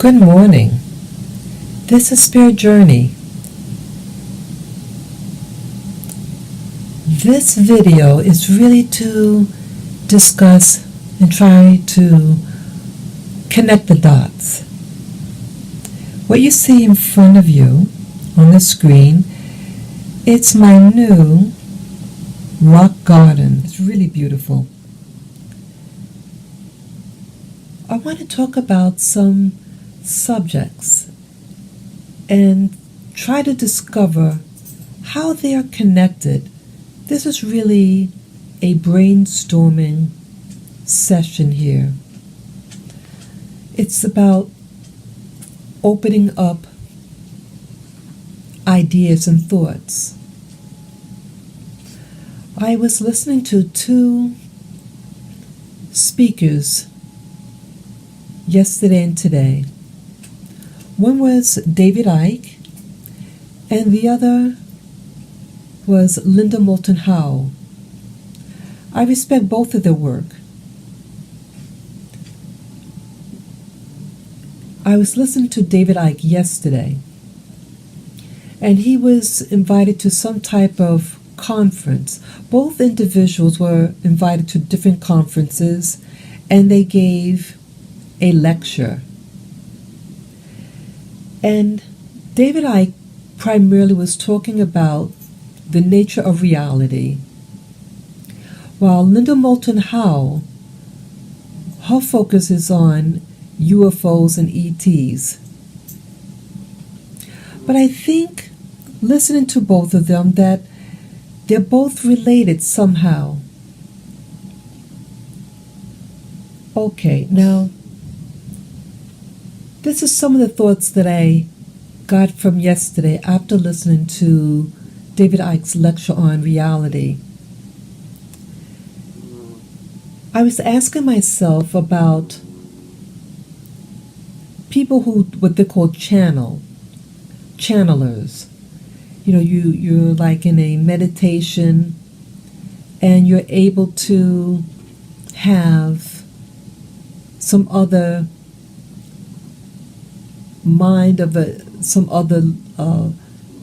Good morning. This is Spirit Journey. This video is really to discuss and try to connect the dots. What you see in front of you on the screen, it's my new rock garden. It's really beautiful. I want to talk about some subjects and try to discover how they are connected. This is really a brainstorming session here. It's about opening up ideas and thoughts. I was listening to two speakers yesterday and today. One was David Icke, and the other was Moulton Howe. I respect both of their work. I was listening to David Icke yesterday, and he was invited to some type of conference. Both individuals were invited to different conferences, and they gave a lecture. And David Icke primarily was talking about the nature of reality, while Moulton Howe, her focus is on UFOs and ETs. But I think, listening to both of them, that they're both related somehow. Okay, now, this is some of the thoughts that I got from yesterday after listening to David Icke's lecture on reality. I was asking myself about people who, what they call channelers. You know, you're like in a meditation and you're able to have some other mind of some other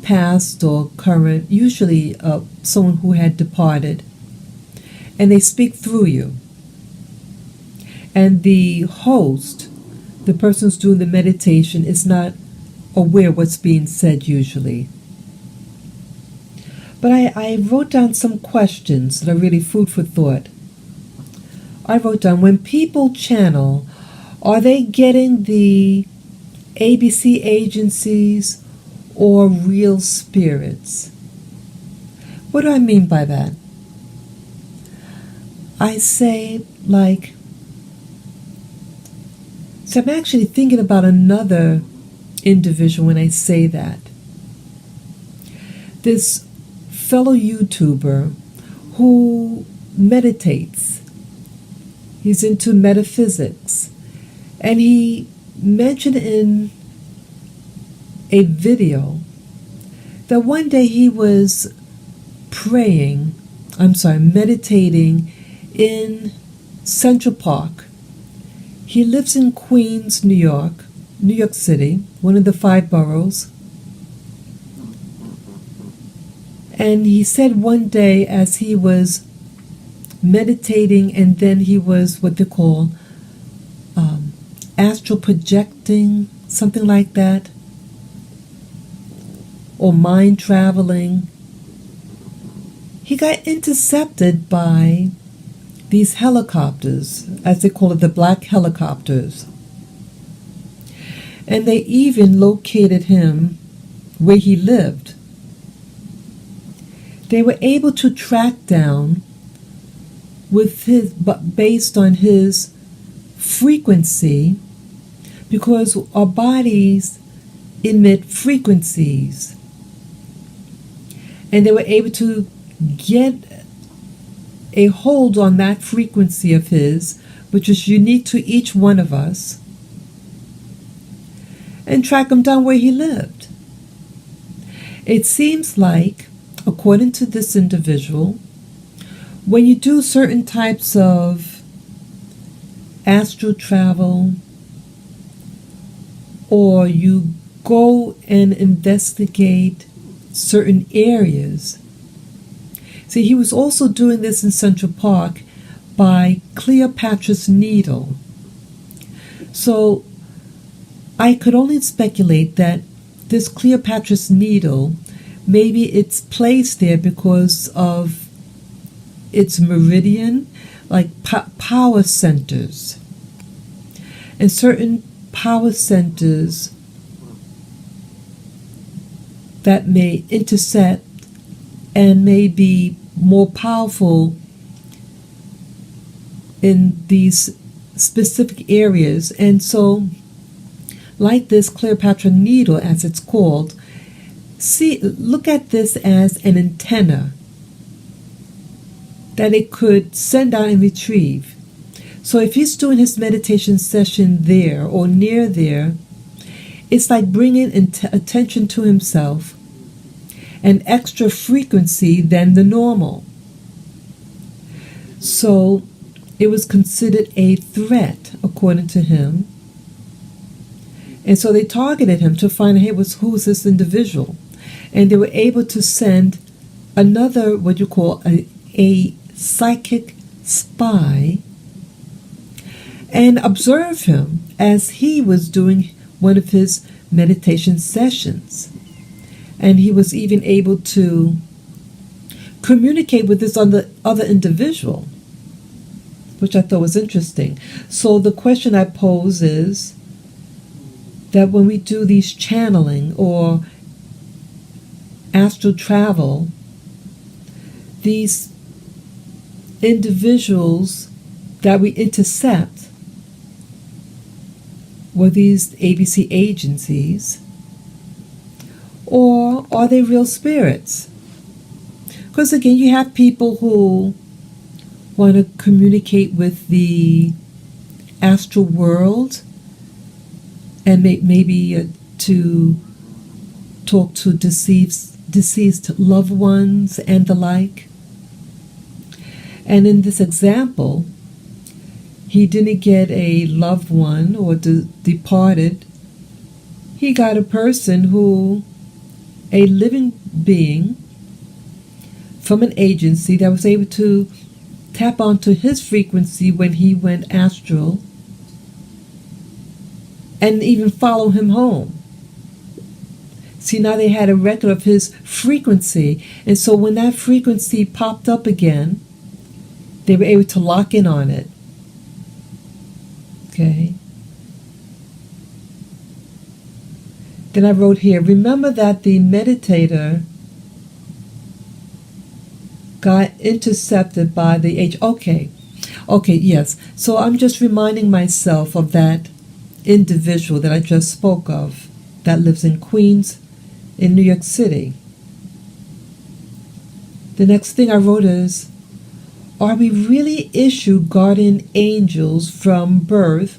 past or current, usually someone who had departed, and they speak through you. And the host, the person who's doing the meditation, is not aware what's being said usually. But I wrote down some questions that are really food for thought. I wrote down, when people channel, are they getting the ABC agencies or real spirits? What do I mean by that? I say, like, so I'm actually thinking about another individual when I say that. This fellow YouTuber who meditates. He's into metaphysics. And he mentioned in a video that one day he was meditating in Central Park. He lives in Queens, New York City, one of the 5 boroughs. And he said one day as he was meditating, and then he was what they call astral projecting, something like that, or mind traveling, he got intercepted by these helicopters, as they call it, the black helicopters. And they even located him where he lived. They were able to track down based on his frequency, because our bodies emit frequencies. And they were able to get a hold on that frequency of his, which is unique to each one of us, and track him down where he lived. It seems like, according to this individual, when you do certain types of astral travel or you go and investigate certain areas. See, he was also doing this in Central Park by Cleopatra's Needle. So I could only speculate that this Cleopatra's Needle, maybe it's placed there because of its meridian, like power centers. And certain power centers that may intersect and may be more powerful in these specific areas. And so, like this Cleopatra Needle, as it's called, look at this as an antenna that it could send out and retrieve. So if he's doing his meditation session there or near there, it's like bringing attention to himself, an extra frequency than the normal. So it was considered a threat, according to him. And so they targeted him to find out, hey, who's this individual? And they were able to send another, what you call a psychic spy, and observe him as he was doing one of his meditation sessions. And he was even able to communicate with this other individual, which I thought was interesting. So the question I pose is that when we do these channeling or astral travel, these individuals that we intercept were these ABC agencies, or are they real spirits? Because again, you have people who want to communicate with the astral world and maybe to talk to deceased loved ones and the like. And in this example, he didn't get a loved one or departed. He got a person a living being from an agency that was able to tap onto his frequency when he went astral and even follow him home. See, now they had a record of his frequency, and so when that frequency popped up again, they were able to lock in on it. Okay. Then I wrote here, remember that the meditator got intercepted by the Okay, yes. So I'm just reminding myself of that individual that I just spoke of that lives in Queens in New York City. The next thing I wrote is, are we really issued guardian angels from birth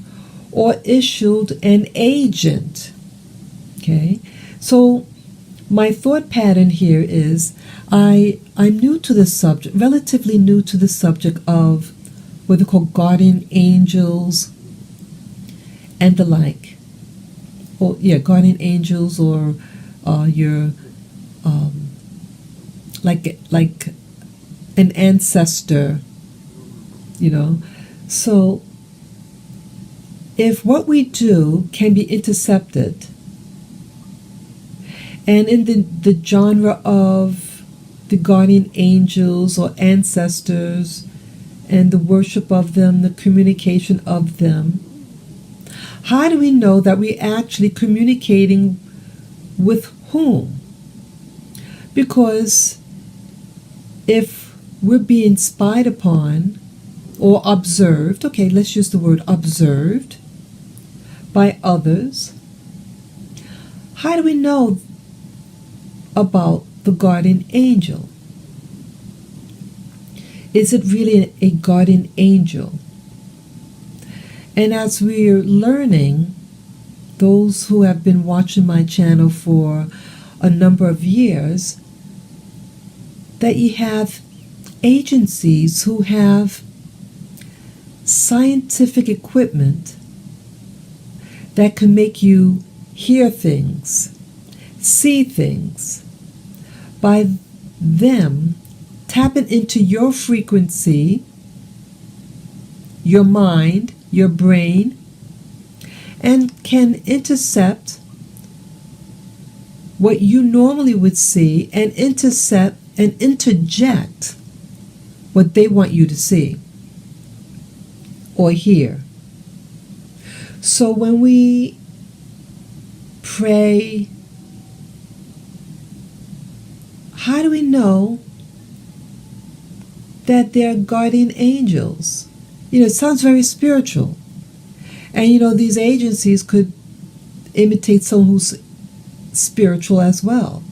or issued an agent? Okay, so my thought pattern here is I'm new to the subject, relatively new to the subject of what they call guardian angels and the like. Or guardian angels, or your like an ancestor, So if what we do can be intercepted, and in the genre of the guardian angels or ancestors and the worship of them, the communication of them, how do we know that we're actually communicating with whom? Because if we're being spied upon or observed, okay, let's use the word observed by others, how do we know about the guardian angel? Is it really a guardian angel? And as we're learning, those who have been watching my channel for a number of years, that you have agencies who have scientific equipment that can make you hear things, see things. By them tapping into your frequency, your mind, your brain, and can intercept what you normally would see and intercept and interject what they want you to see or hear. So when we pray, how do we know that they're guardian angels? It sounds very spiritual. And these agencies could imitate someone who's spiritual as well.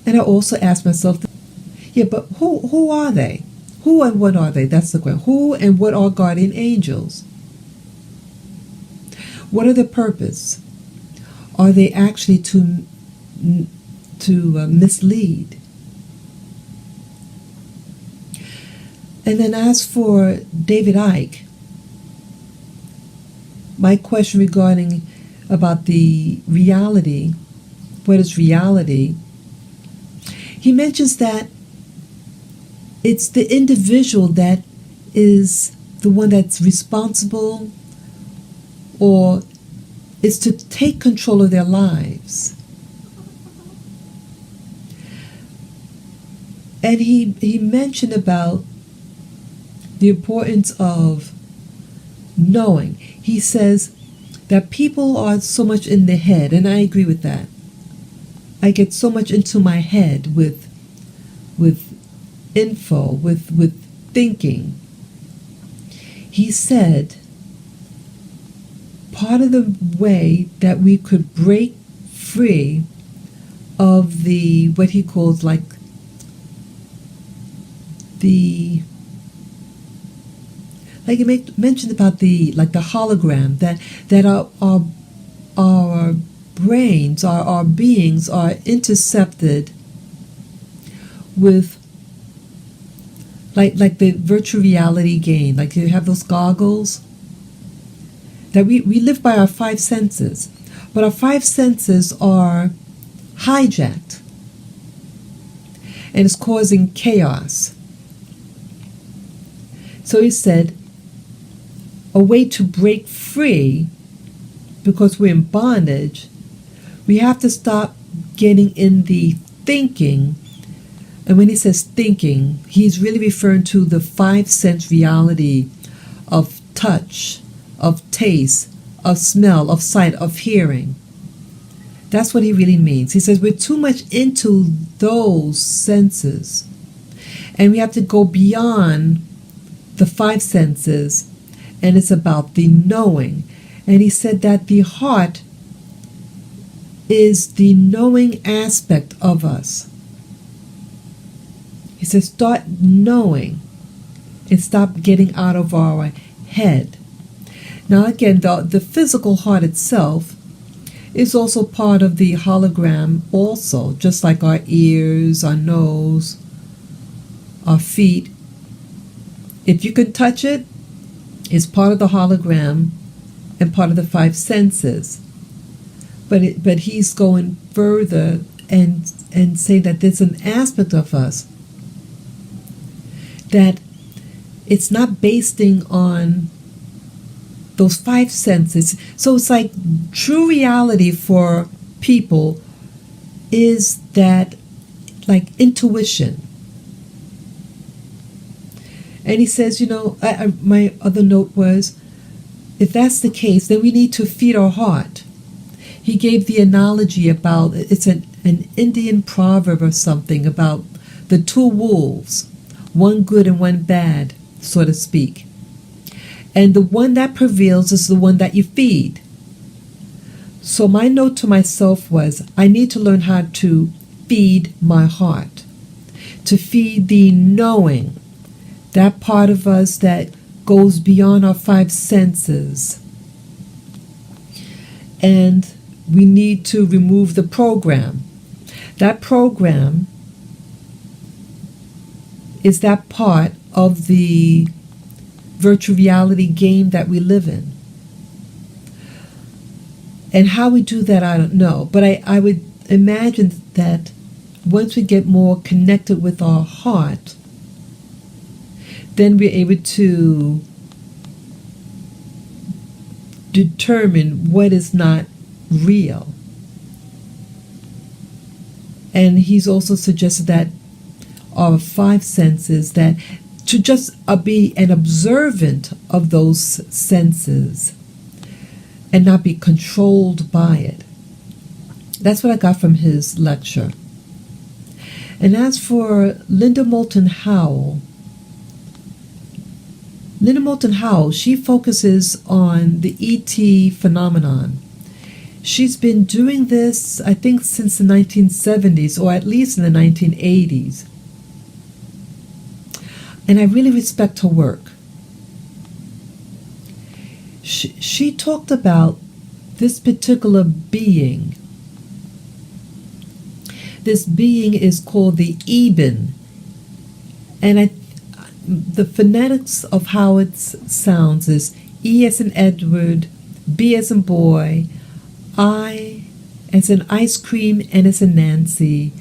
And I also ask myself, but who are they? Who and what are they? That's the question. Who and what are guardian angels? What are their purpose? Are they actually to mislead? And then as for David Icke, my question regarding about the reality, what is reality? He mentions that it's the individual that is the one that's responsible or is to take control of their lives. And he mentioned about the importance of knowing. He says that people are so much in their head, and I agree with that. I get so much into my head with info, with thinking. He said part of the way that we could break free of the what he calls like he mentioned about the hologram that our brains, our beings are intercepted with like the virtual reality game. Like you have those goggles that we live by our five senses, but our five senses are hijacked and it's causing chaos. So he said, a way to break free, because we're in bondage, we have to stop getting in the thinking. And when he says thinking, he's really referring to the five sense reality of touch, of taste, of smell, of sight, of hearing. That's what he really means. He says we're too much into those senses, and we have to go beyond the five senses, and it's about the knowing. And he said that the heart is the knowing aspect of us. He says start knowing and stop getting out of our head. Now again, the physical heart itself is also part of the hologram also, just like our ears, our nose, our feet. If you can touch it, it's part of the hologram and part of the five senses. But he's going further and saying that there's an aspect of us that it's not basing on those five senses. So it's like true reality for people is that like intuition. And he says, my other note was, if that's the case, then we need to feed our heart. He gave the analogy about, it's an Indian proverb or something, about the two wolves, one good and one bad, so to speak. And the one that prevails is the one that you feed. So my note to myself was, I need to learn how to feed my heart, to feed the knowing, that part of us that goes beyond our five senses. And we need to remove the program. That program is that part of the virtual reality game that we live in. And how we do that, I don't know. But I would imagine that once we get more connected with our heart, then we're able to determine what is not real. And he's also suggested that our five senses, that to just be an observant of those senses and not be controlled by it. That's what I got from his lecture. And as for Moulton Howe, she focuses on the ET phenomenon. She's been doing this, I think, since the 1970s, or at least in the 1980s. And I really respect her work. She talked about this particular being. This being is called the Eben. And the phonetics of how it sounds is E as in Edward, B as in boy, I as in ice cream, N as in Nancy.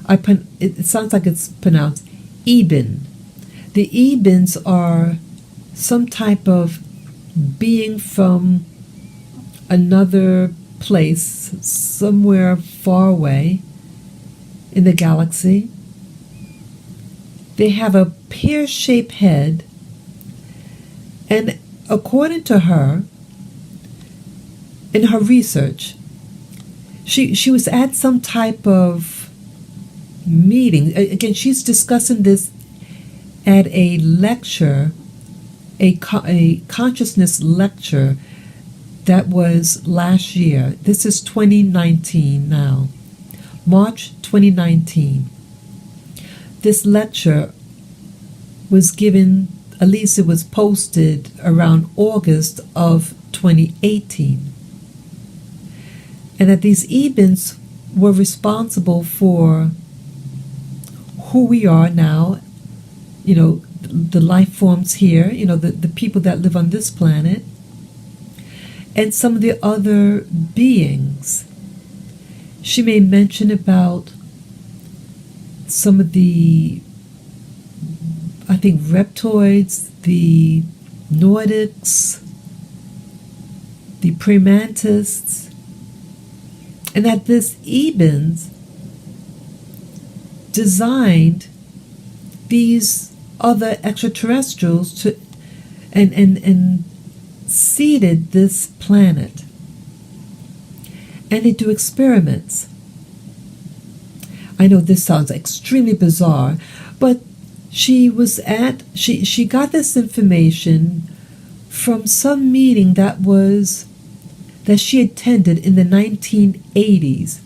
It sounds like it's pronounced Eben. The Ebens are some type of being from another place, somewhere far away in the galaxy. They have a pear-shaped head, and according to her, in her research, she was at some type of meeting. Again, she's discussing this at a lecture, a consciousness lecture that was last year. This is 2019 now, March 2019. This lecture was given, at least it was posted around August of 2018. And that these Ebens were responsible for who we are now, the life forms here, the people that live on this planet, and some of the other beings. She made mention about some of the, I think, reptoids, the Nordics, the premantists, and that this Ebens designed these other extraterrestrials to and seeded this planet. And they do experiments. I know this sounds extremely bizarre, but she got this information from some meeting that she attended in the 1980s,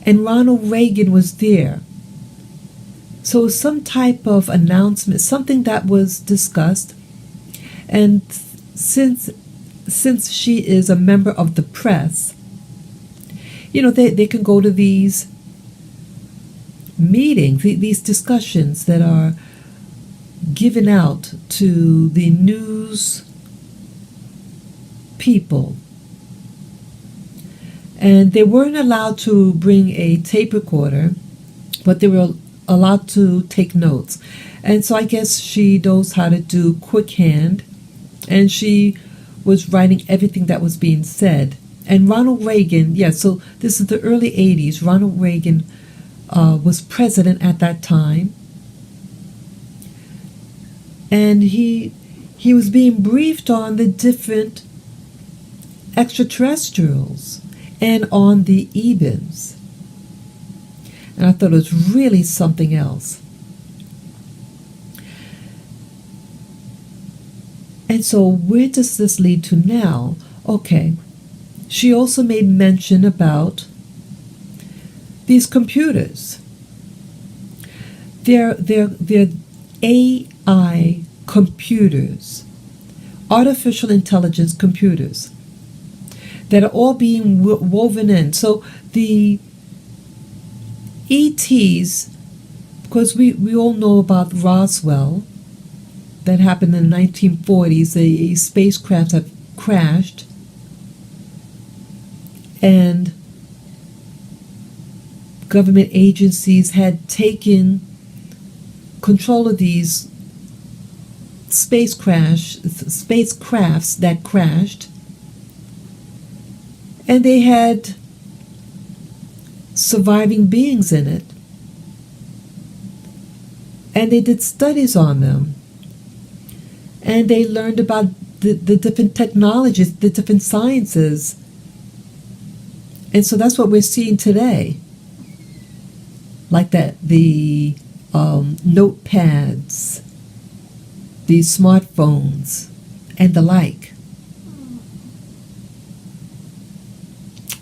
and Ronald Reagan was there. So some type of announcement, something that was discussed, and since she is a member of the press, they can go to these meetings, these discussions that are given out to the news people. And they weren't allowed to bring a tape recorder, but they were allowed to take notes. And so I guess she knows how to do quick hand, and she was writing everything that was being said. And Ronald Reagan, so this is the early 80s. Ronald Reagan was president at that time. And he was being briefed on the different extraterrestrials and on the Ebens. And I thought it was really something else. And so where does this lead to now? Okay. She also made mention about these computers. They're AI computers, artificial intelligence computers, that are all being woven in. So the ETs, because we all know about Roswell, that happened in the 1940s, a spacecraft had crashed, and government agencies had taken control of these spacecrafts that crashed, and they had surviving beings in it, and they did studies on them, and they learned about the different technologies, the different sciences. And so that's what we're seeing today, like that, the notepads, the smartphones, and the like.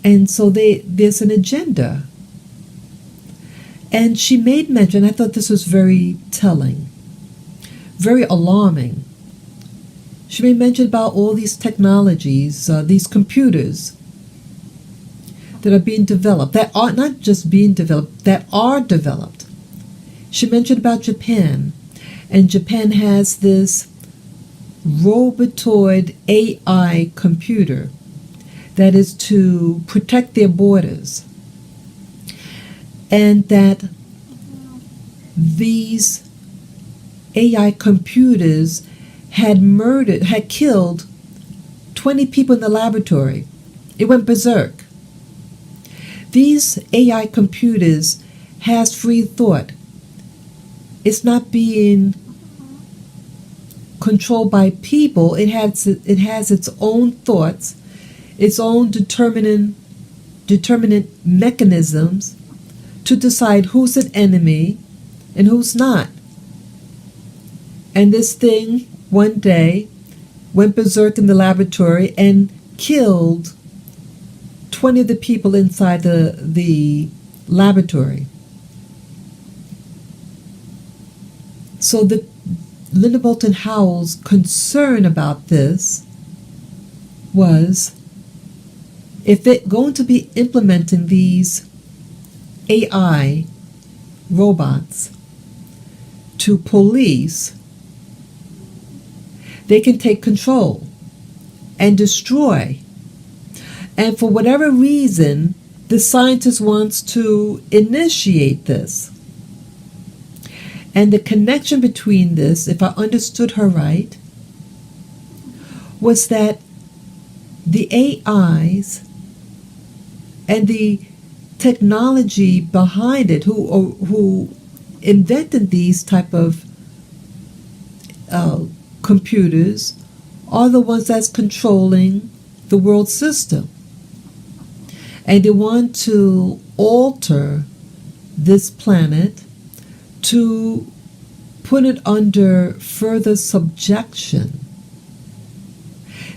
And so there's an agenda. And she made mention, I thought this was very telling, very alarming. She made mention about all these technologies, these computers that are being developed, that are not just being developed, that are developed. She mentioned about Japan, and Japan has this robotoid AI computer that is to protect their borders, and that these AI computers had killed 20 people in the laboratory. It went berserk. These AI computers has free thought. It's not being controlled by people. It has its own thoughts, its own determinant mechanisms to decide who's an enemy and who's not. And this thing one day went berserk in the laboratory and killed 20 of the people inside the laboratory. So Linda Moulton Howe's concern about this was, if they're going to be implementing these AI robots to police, they can take control and destroy. And for whatever reason, the scientist wants to initiate this. And the connection between this, if I understood her right, was that the AIs and the technology behind it, who invented these type of computers, are the ones that's controlling the world system. And they want to alter this planet to put it under further subjection.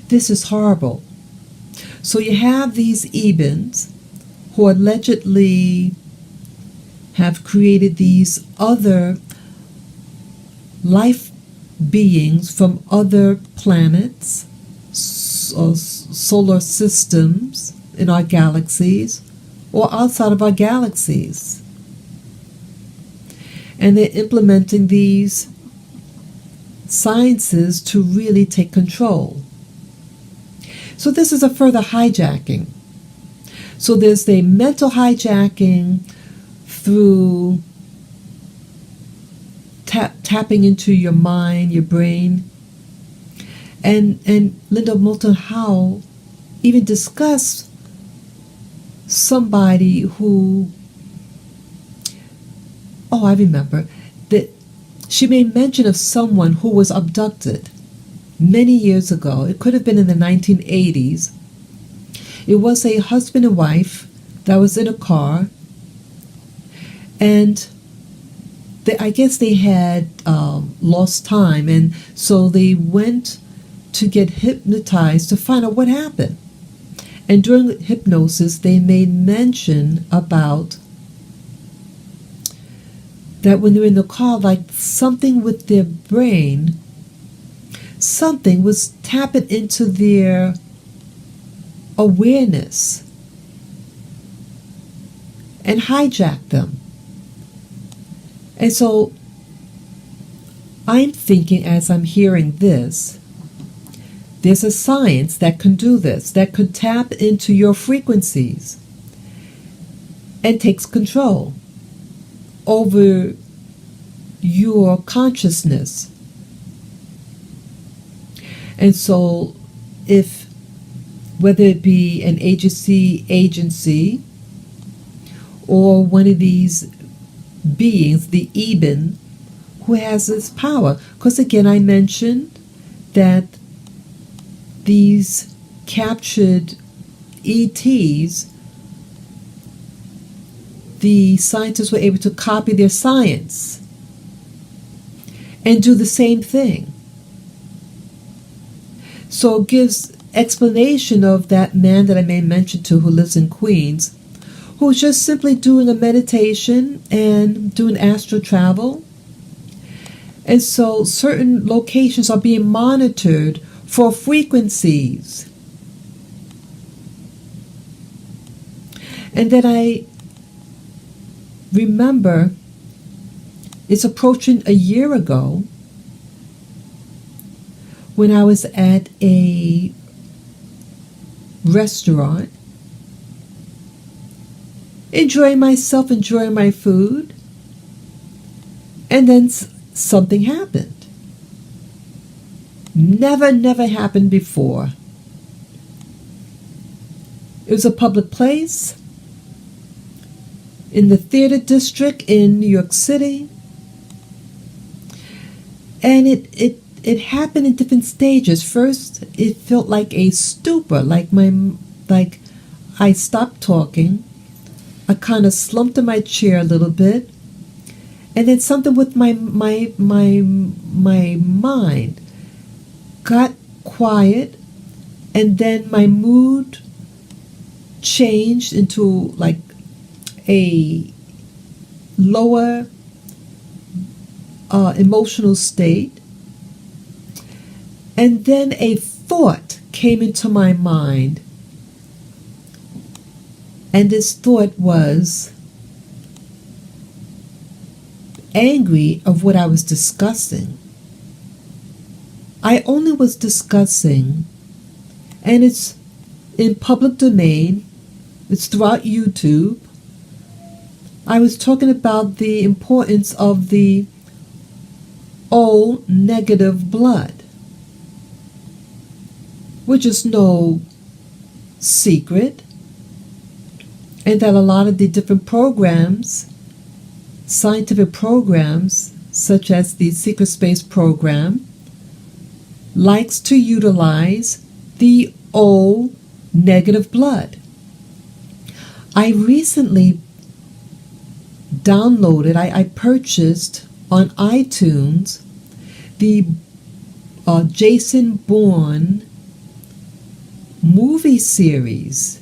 This is horrible. So you have these Ebens who allegedly have created these other life beings from other planets, solar systems in our galaxies, or outside of our galaxies. And they're implementing these sciences to really take control. So this is a further hijacking. So there's the mental hijacking through tapping into your mind, your brain. And Linda Moulton Howe even discussed somebody who, I remember, that she made mention of someone who was abducted many years ago. It could have been in the 1980s. It was a husband and wife that was in a car, and I guess they had lost time, and so they went to get hypnotized to find out what happened. And during hypnosis, they made mention about that when they were in the car, like something with their brain, something was tapping into their awareness and hijacked them. And so I'm thinking, as I'm hearing this, There's a science that can do this, that could tap into your frequencies and takes control over your consciousness. And so if, whether it be an agency, or one of these beings, the Eben, who has this power, because again I mentioned that these captured ETs, the scientists were able to copy their science and do the same thing. So it gives explanation of that man that I may mention to, who lives in Queens, who's just simply doing a meditation and doing astral travel. And so certain locations are being monitored for frequencies. And then I remember it's approaching a year ago when I was at a restaurant, enjoying myself, enjoying my food, and then something happened. Never happened before. It was a public place in the theater district in New York City, and it happened in different stages. First, it felt like a stupor, like I stopped talking. I kind of slumped in my chair a little bit, and then something with my mind got quiet, and then my mood changed into like a lower emotional state. And then a thought came into my mind, and this thought was angry of what I was discussing. I only was discussing, and it's in public domain, it's throughout YouTube. I was talking about the importance of the O negative blood, which is no secret, and that a lot of the different programs, scientific programs, such as the Secret Space program, likes to utilize the O negative blood. I recently downloaded, I purchased on iTunes the Jason Bourne movie series.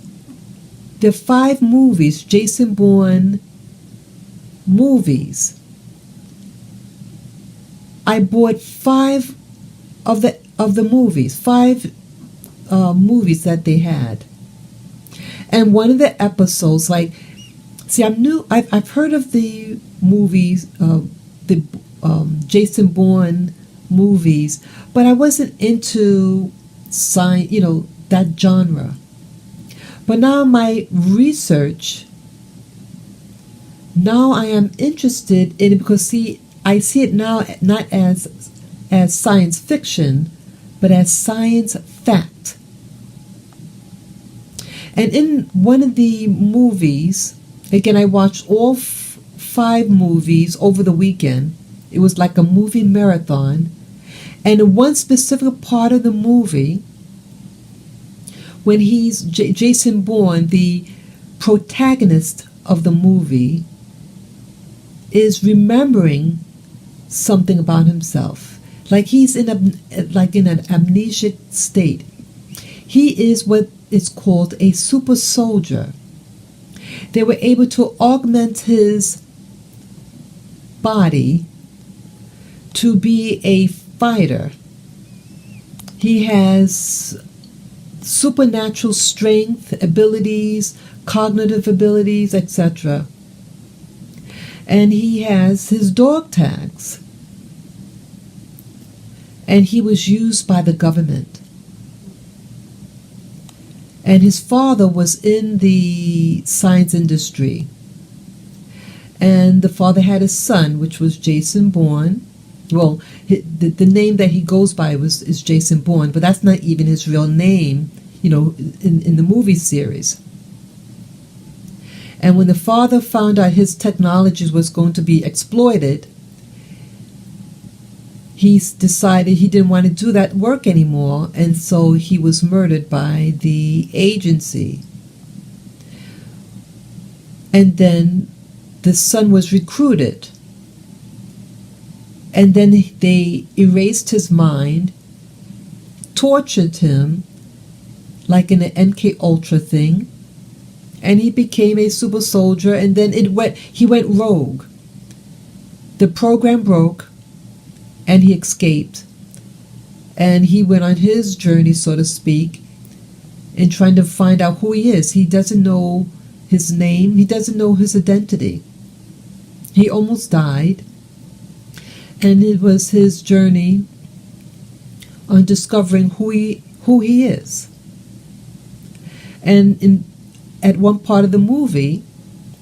There are 5 movies, Jason Bourne movies. I bought 5 of the movies, 5 movies that they had. And one of the episodes, like, see, I'm new. I've heard of the movies, the Jason Bourne movies, but I wasn't into science, that genre. But now my research, now I am interested in it because I see it now not as science fiction, but as science fact. And in one of the movies, again, I watched all 5 movies over the weekend. It was like a movie marathon. And in one specific part of the movie, when he's Jason Bourne, the protagonist of the movie, is remembering something about himself. Like he's in an amnesic state. He is what is called a super soldier. They were able to augment his body to be a fighter. He has supernatural strength, abilities, cognitive abilities, etc. And he has his dog tags. And he was used by the government. And his father was in the science industry. And the father had a son, which was Jason Bourne. Well, the name that he goes by is Jason Bourne, but that's not even his real name, in the movie series. And when the father found out his technology was going to be exploited, he decided he didn't want to do that work anymore, and so he was murdered by the agency. And then the son was recruited. And then they erased his mind, tortured him, like in an MK Ultra thing, and he became a super soldier, and then he went rogue. The program broke, and he escaped. And he went on his journey, so to speak, in trying to find out who he is. He doesn't know his name. He doesn't know his identity. He almost died. And it was his journey on discovering who he is. And at one part of the movie,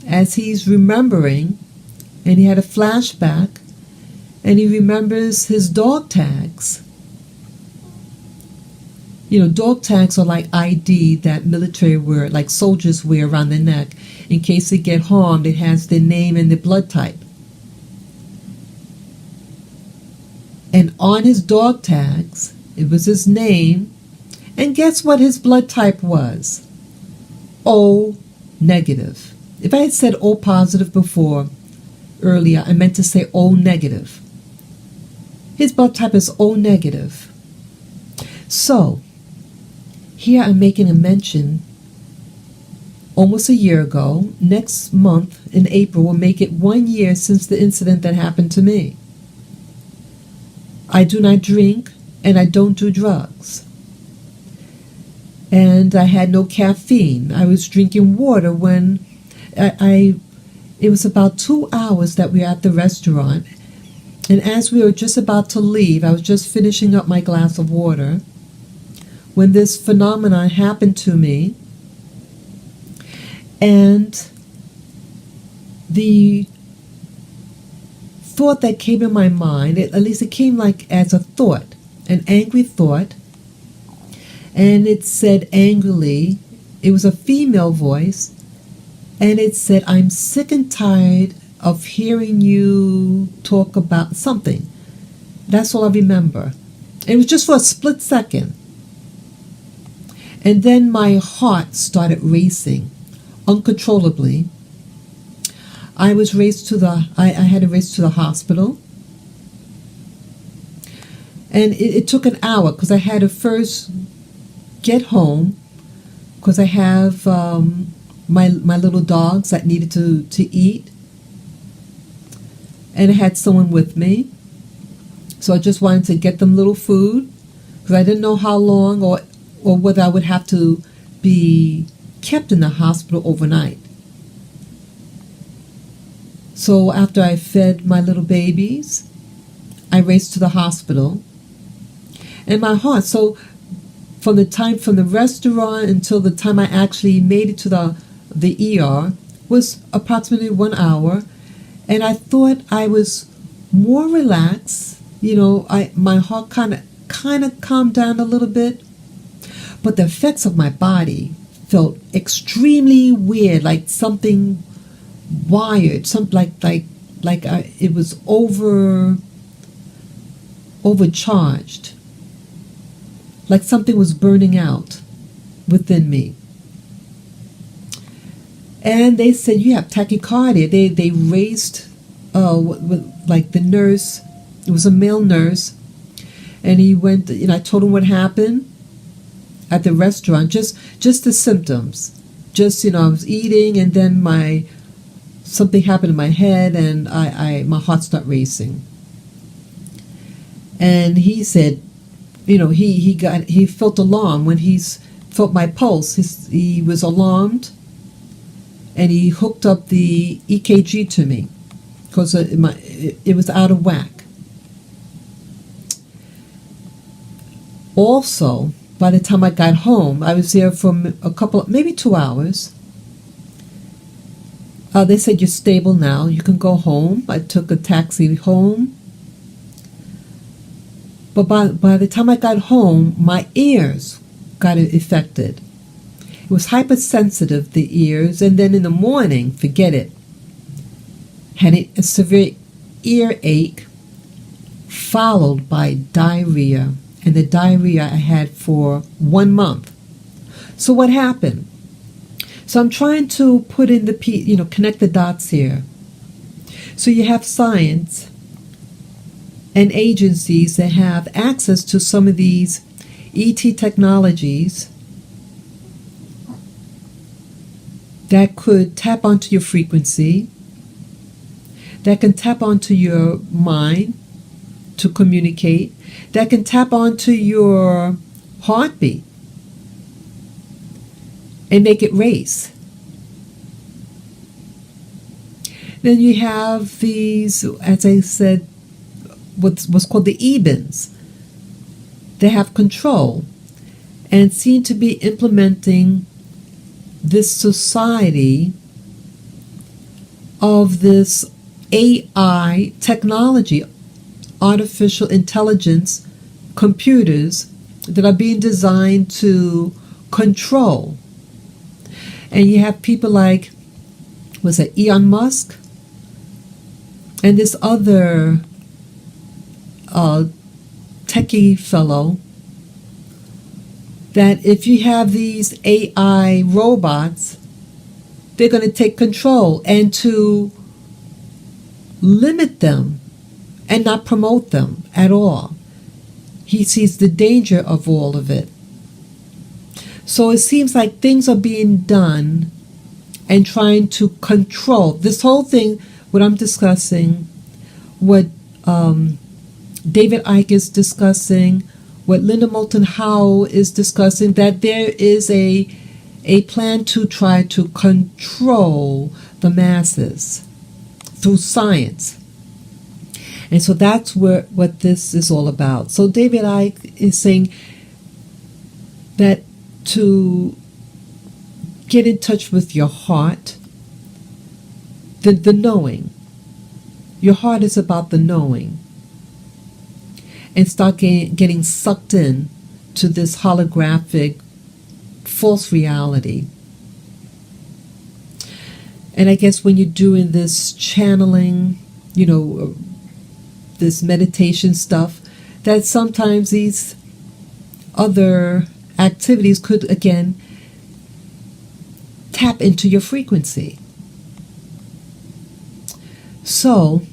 as he's remembering, and he had a flashback, and he remembers his dog tags. Dog tags are like ID that military wear, like soldiers wear around their neck. In case they get harmed, it has their name and their blood type. And on his dog tags, it was his name. And guess what his blood type was? O negative. If I had said O positive before, earlier, I meant to say O negative. His blood type is O negative. So, here I'm making a mention almost a year ago. Next month, in April, will make it 1 year since the incident that happened to me. I do not drink, and I don't do drugs. And I had no caffeine. I was drinking water when it was about 2 hours that we were at the restaurant. And as we were just about to leave, I was just finishing up my glass of water, when this phenomenon happened to me. And the thought that came in my mind, at least it came like as a thought, an angry thought, and it said angrily, it was a female voice, and it said, "I'm sick and tired of hearing you talk about something." That's all I remember. It was just for a split second. And then my heart started racing uncontrollably. I was raced I had to race to the hospital. And it took an hour because I had to first get home, because I have my little dogs that needed to eat. And I had someone with me. So I just wanted to get them little food, because I didn't know how long or whether I would have to be kept in the hospital overnight. So after I fed my little babies, I raced to the hospital. And my heart, so from the restaurant until the time I actually made it to the ER was approximately 1 hour. And I thought I was more relaxed. My heart kind of calmed down a little bit. But the effects of my body felt extremely weird, like something wired, something like it was overcharged, like something was burning out within me. And they said, "You have tachycardia." They raced, like the nurse. It was a male nurse, and he went. I told him what happened at the restaurant, just the symptoms. I was eating, and then something happened in my head, and my heart started racing. And he said, he felt alarmed when he felt my pulse. He was alarmed, and he hooked up the EKG to me because it was out of whack. Also, by the time I got home, I was there for maybe 2 hours. They said, you're stable now, you can go home. I took a taxi home. But by the time I got home, my ears got affected. It was hypersensitive, the ears, and then in the morning, forget it. Had a severe earache followed by diarrhea, and the diarrhea I had for 1 month. So what happened? So I'm trying to put in connect the dots here. So you have science and agencies that have access to some of these ET technologies that could tap onto your frequency, that can tap onto your mind to communicate, that can tap onto your heartbeat and make it race. Then you have these, as I said, what's called the Ebens. They have control and seem to be implementing this society of this AI technology, artificial intelligence computers that are being designed to control. And you have people like, was it Elon Musk? And this other techie fellow, that if you have these AI robots, they're going to take control, and to limit them and not promote them at all. He sees the danger of all of it. So it seems like things are being done and trying to control. This whole thing, what I'm discussing, what David Icke is discussing, what Moulton Howe is discussing, that there is a plan to try to control the masses through science. And so that's what this is all about. So David Icke is saying that to get in touch with your heart, the knowing. Your heart is about the knowing. And start getting sucked in to this holographic false reality. And I guess when you're doing this channeling, this meditation stuff, that sometimes these other activities could, again, tap into your frequency. So,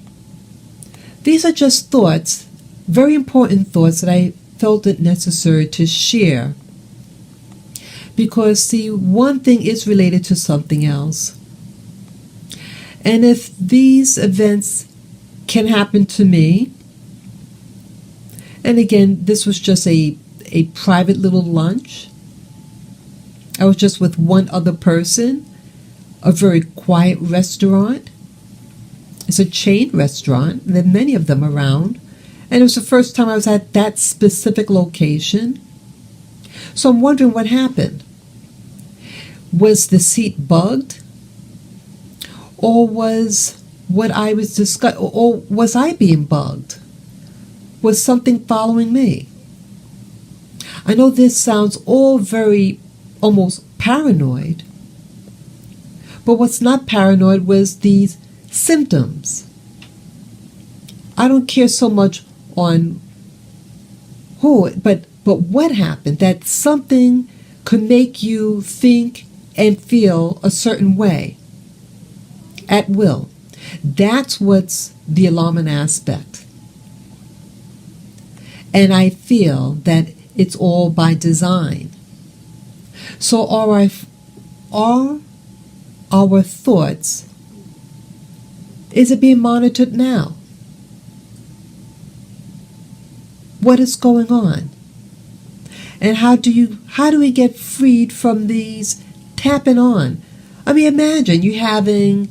these are just thoughts, very important thoughts that I felt it necessary to share. Because, see, one thing is related to something else. And if these events can happen to me, and again, this was just a private little lunch. I was just with one other person, a very quiet restaurant. It's a chain restaurant. There are many of them around. And it was the first time I was at that specific location. So I'm wondering what happened. Was the seat bugged? Or was what I was discussing, or was I being bugged? Was something following me? I know this sounds all very almost paranoid, but what's not paranoid was these symptoms. I don't care so much on who, but what happened, that something could make you think and feel a certain way at will. That's what's the alarming aspect. And I feel that it's all by design. So are our thoughts, is it being monitored now? What is going on? And how do we get freed from these tapping on? I mean, imagine you having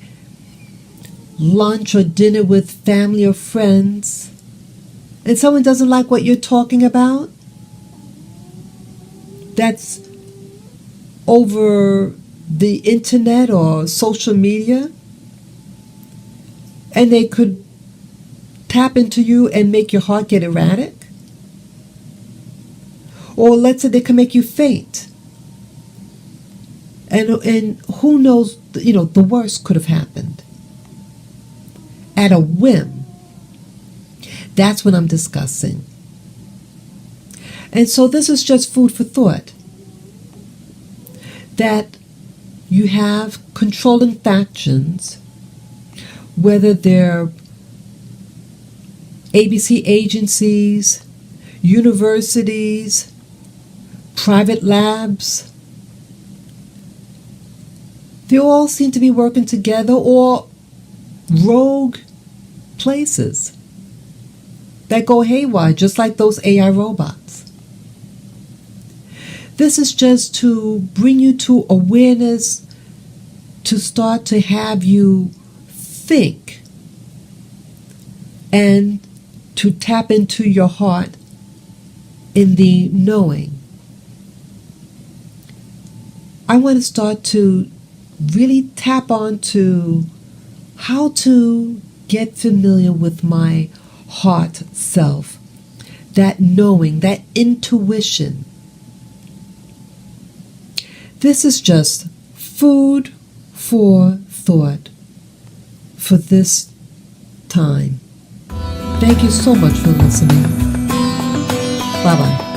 lunch or dinner with family or friends, and someone doesn't like what you're talking about. that's over the internet or social media, and they could tap into you and make your heart get erratic. Or let's say they can make you faint. And who knows, the worst could have happened. At a whim. That's what I'm discussing. And so this is just food for thought. That you have controlling factions, whether they're ABC agencies, universities, private labs. They all seem to be working together, or rogue places that go haywire, just like those AI robots. This is just to bring you to awareness, to start to have you think, and to tap into your heart in the knowing. I want to start to really tap onto how to get familiar with my heart self, that knowing, that intuition. This is just food for thought for this time. Thank you so much for listening. Bye-bye.